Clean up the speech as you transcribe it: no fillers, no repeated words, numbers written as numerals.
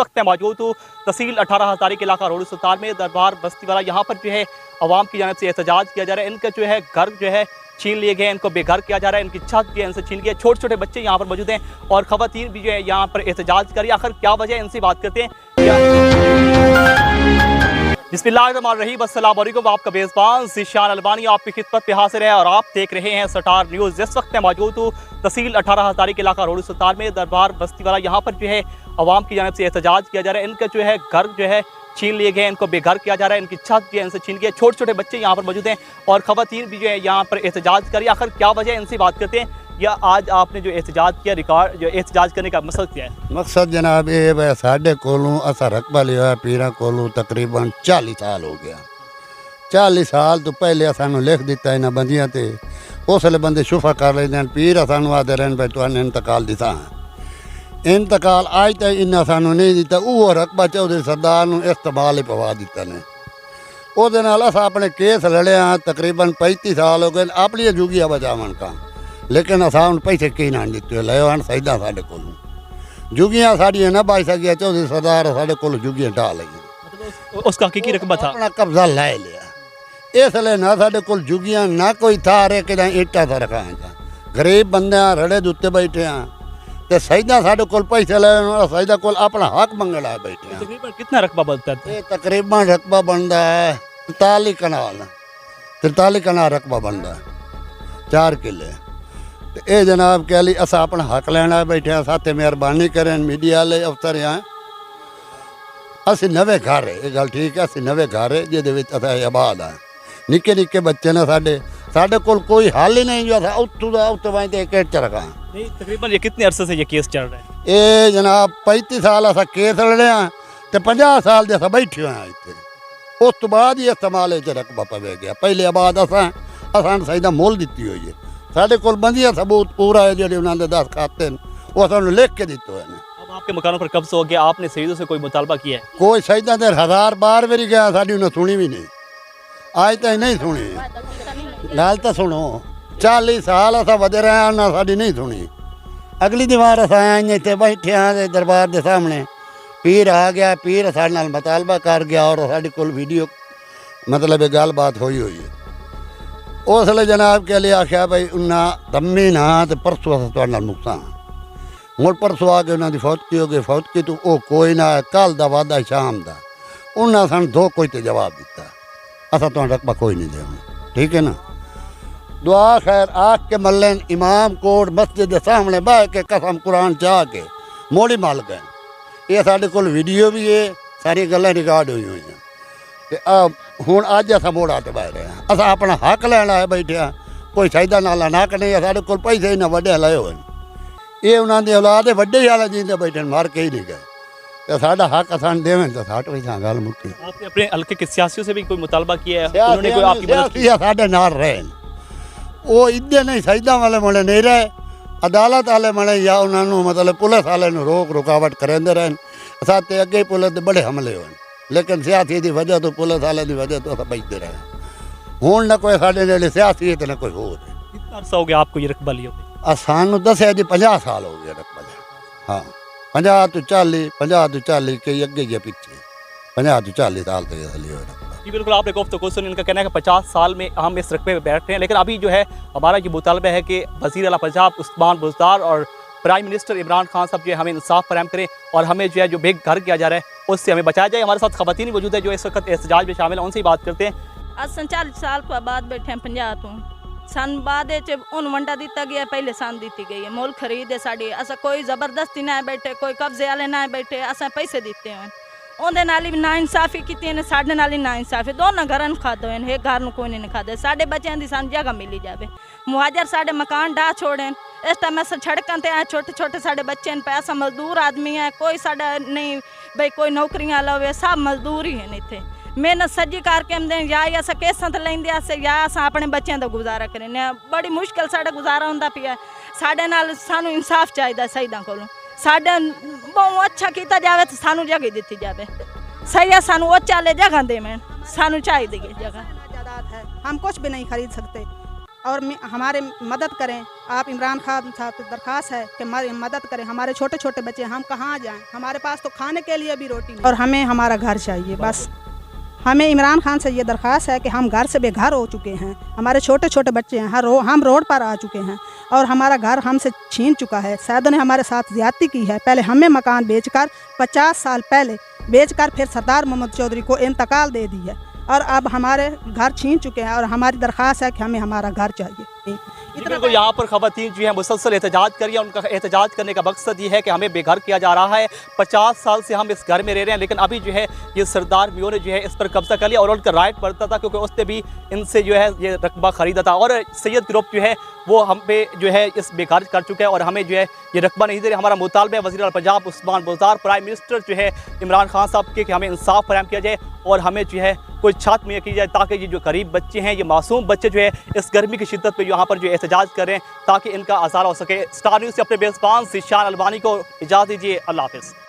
वक्त मैं मौजूद हूँ तहसील 18 हज़ारी के इलाका रोड सुल्तान में दरबार बस्ती वाला। यहाँ पर जो है अवाम की जानिब से एहतजाज किया जा रहा है। इनका जो है घर जो है छीन लिए गए, इनको बेघर किया जा रहा है, इनकी छत जो है इनसे छीन गई। छोटे छोटे बच्चे यहाँ पर मौजूद हैं और ख़वातीन भी जो है यहाँ पर एहतजाज कर रही है। आखिर क्या वजह है, इनसे बात करते हैं। बिस्मिल्लाहिर्रहमानिर्रहीम, अस्सलाम वालेकुम। आपका मेज़बान ज़ीशान अलबानी आपकी खिदमत पे हाजिर है और आप देख रहे हैं स्टार न्यूज़। इस वक्त मैं मौजूद हूँ तहसील 18 हज़ारी के इलाका रोड सुल्तान में दरबार बस्ती वाला। यहाँ पर जो है अवाम की जानिब से एहतजाज किया जा रहा है। इनका जो है घर जो है छीन लिए गए, इनको बेघर किया जा रहा है, इनकी छत जो है इनसे छीन गई। छोटे छोटे बच्चे यहाँ पर मौजूद हैं और ख़वातीन भी जो है यहाँ पर एहतजाज कर रही है। आखिर क्या वजह है, इनसे बात करते हैं। या आज आपने जो एहतजाज किया, रिकॉर्ड जो एहतजाज करने का मकसद क्या है? मकसद जनाब ये है साढ़े कोलों असा रकबा लिया पीरा कोलों तकरीबन 40 साल हो गया। 40 साल तो पहले सानू लिख दिता इन्होंने बंदियां ते उसले बंदे शुफा कर लेते हैं। पीर सानू आते रहन भाई तुहाने इंतकाल दिता है। इंतकाल आज तक इन्ना सानू नहीं दिता। वो रकबा चौधरी सरदार नू इस्तेमाल ही पवा दिता ने। उहदे नाल असां अपने केस लड़े हाँ तकरीबन 35 साल हो गए अपनी जुगिया बचावन का, लेकिन असां उन पैसे की ना दिते ले हन सहीदा साढ़े कोलों जुगियां साड़ियां ना बच सकिया। चौधरी सरदार साढ़े कोलों जुगियां ढा लगी, उसका हकीकी रकबा था, अपना कब्जा लै लिया। इसलिए ना साढ़े कोल जुगियां ना कोई था रे कि ईटा था रखा गरीब बंदे रड़े दुत्ते बैठे हाँ ते सहीदा साढ़े कोल पैसे ले सहीदा कोल अपना हक मंगण आए बैठे हैं। तकरीबन कितना रकबा बनता है? ये तकरीबन रकबा बनता है 43 कनाल रकबा बनता है, 4 किले। ये जनाब कह ली असा अपना हक लेना बैठे हैं। साथे मेहरबानी करें मीडिया वाले अफसर यहाँ असी नवे घर है, ये गल ठीक है। असी नवे घर है जिसे आबाद है। निके निके बच्चे ने साढ़े कोल कोई हल ही नहीं जो उत्तू का उत्तू वाई केट च रखा। तकरीबन ये कितने अरसे से ये केस चल रहा है? ये जनाब 35 साल असा केस लड़े हैं तो 50 साल जैसा बैठे हुए हैं इतने। उस तो बाद ही इस्तेमाल रकबा पवे गया। पहले आबाद असा सहीदा मुल दी हुई है। साढ़े कोल बंदिया सबूत पूरा है जो उन्होंने 10 खाते वो असानू लिख के दिते हुए हैं। अब आपके मकानों पर कब्जा हो गया, आपने शहीदों से कोई मुतालबा किया है? कोई सहीदा देर 1000 बार मेरी गया, साड़ी उन्हें सुनी भी नहीं, आज तक नहीं सुनी। गल तो सुनो 40 साल असा वधे रहे ना साड़ी नहीं सुनी। अगली दीवार असा इतने बैठे हाँ दरबार के सामने पीर आ गया। पीर साढ़े नाल मुतालबा कर गया और साढ़े कोल वीडियो मतलब गल बात हुई है। उसले जनाब के लिए आख्या भाई उन्हें दमी ना तो परसों अस तुहाडे नुकसान मुड़ परसों आ के उन्होंने फौतकी हो गई। फौतकी तो वो कोई ना कल का वादा शाम का उन्हें सन 2 कोई तो जवाब दिता असा तो रकबा कोई नहीं देना, ठीक है ना। दुआ खैर आख के मलन इमाम कोट मस्जिद के सामने बह के कसम कुरान चाह के मोड़ी मल गए। ये साढ़े कोल वीडियो भी है, सारी गल्लां रिकॉर्ड हुई हुई हैं। हुण अज अस मोड़ा ते बह रहे हैं। अस अपना हक लैन आए बैठे हाँ। कोई सहीदा नाला नक नहीं है। साढ़े कोल पैसे इन्हें वड्डे लाए हुए। ये उन्होंने औलाद वड्डे ही आला जींदे बैठे मार के ही नहीं गए। तो साढ़ा हक असान देवें तो साठ पैसा गल मुक्की। आपने अपने हल्के के सियासियों से भी कोई मुतालबा किया है? उन्होंने कोई आपकी मदद की? साढ़े नाल रहे वो इधे नहीं सहीदा वाले मले नहीं रहे, अदालत वाले मले या उन्होंने मतलब पुलिस वाले रोक रुकावट करेंदे रहे। साथे अगे पुलिस के बड़े हमले हुए, लेकिन सियासी की वजह तो पुलिस वाले की वजह तो अस बचते रहे। हूँ न कोई साढ़े नेड़े सियासी है तो न कोई होर। कितना अर्सा हो गया आपको ये रकबा लिए? सानू दसिया जी 50 साल हो गया रकबा। हाँ 50 तो 40 के अगे या पीछे 50 तो 40 साल तक लिया रकबा। जी बिल्कुल, आपने गुफ्तगू सुनी। इनका कहना है कि 50 साल में हम इस रकबे पर बैठते हैं, लेकिन अभी जो है हमारा ये मुतालबा है कि वज़ीर आला पंजाब उस्मान बुज़दार और प्राइम मिनिस्टर इमरान खान साहब जो है हमें इंसाफ फराहम करें और हमें जो है जो बेघर किया जा रहा है उससे हमें बचाया जाए। हमारे साथ ख़वातीन मौजूद है जो इस वक्त एहतजाज में शामिल है, उनसे ही बात करते हैं। असन 40 साल तो बाद बैठे हैं 50 तो सन बाद उन वंडा दिता गया, पहले सन दी गई है। मुल्क खरीदे साड़ी असा कोई जबरदस्ती ना बैठे, कोई कब्जे वाले ना बैठे, असा पैसे दिते हैं। उनके नाल भी ना इंसाफी की साढ़े नाल ही ना इंसाफी दोनों घर खादे हैं। एक घर कोई नहीं खादे। साढ़े बच्चों की सानू जगह मिली जाए। मुहाजर साढ़े मकान ढा छोड़े इस टाइम अस सड़कों पर छोटे छोटे साढ़े बच्चे पे अस मजदूर आदमी है। कोई साढ़ा नहीं भाई कोई नौकरियां लवे, सब मजदूर ही हैं इतने। मेहनत सजी करके आमदे या अस केसां ते लेंदे या अस अपने बच्चों का गुजारा करें। बड़ी मुश्किल साढ़ा गुजारा होंदा पिया। साढ़े नाल सानू इंसाफ चाहिए शहीदों कोलों। साढ़े बहुत अच्छा किया जाए तो सानू जगह दी जाए। सही है सानू उच्चा ले जगह देवें, सानू चाहिए जगह। हम कुछ भी नहीं खरीद सकते। और हमारे मदद करें। आप इमरान खान साहब से दरख्वास्त है कि हमारी मदद करें। हमारे छोटे छोटे बच्चे, हम कहाँ जाएं? हमारे पास तो खाने के लिए भी रोटी नहीं, और हमें हमारा घर चाहिए बस। हमें इमरान खान से ये दरख्वास्त है कि हम घर से बेघर हो चुके हैं, हमारे छोटे छोटे बच्चे हैं, हम रोड पर आ चुके हैं और हमारा घर हमसे छीन चुका है। सैयदों ने हमारे साथ ज़्यादती की है। पहले हमें मकान बेचकर 50 साल पहले बेचकर फिर सरदार मोहम्मद चौधरी को इंतकाल दे दी है और अब हमारे घर छीन चुके हैं और हमारी दरख्वास्त है कि हमें हमारा घर चाहिए। बिल्कुल, यहाँ पर खवातीन जो है मुसलसल एहतजाज कर रही है। उनका एहतजाज करने का मकसद ये है कि हमें बेघर किया जा रहा है। 50 साल से हम इस घर में रह रहे हैं, लेकिन अभी जो है ये सरदार मियों ने जो है इस पर कब्जा कर लिया और उनका राइट बढ़ता था क्योंकि उसने भी इनसे जो है ये रकबा ख़रीदा था। और सैयद ग्रुप जो है वो हम पे जो है इस बेघर कर चुका है और हमें जो है ये रकबा नहीं दे रहे। हमारा मुतालबा है वज़ीर पंजाब उस्मान बुज़दार, प्राइम मिनिस्टर जो है इमरान खान साहब के कि हमें इंसाफ फराहम किया जाए और हमें जो है कोई छात मुहैया की जाए ताकि ये जो गरीब बच्चे हैं, ये मासूम बच्चे जो है इस गर्मी की शिद्दत पे यहाँ पर जो एहतजाज करें ताकि इनका आसारा हो सके। स्टार न्यूज़ से अपने मेज़बान ज़ीशान अलबानी को इजाज़त दीजिए। अल्लाह हाफ़िज़।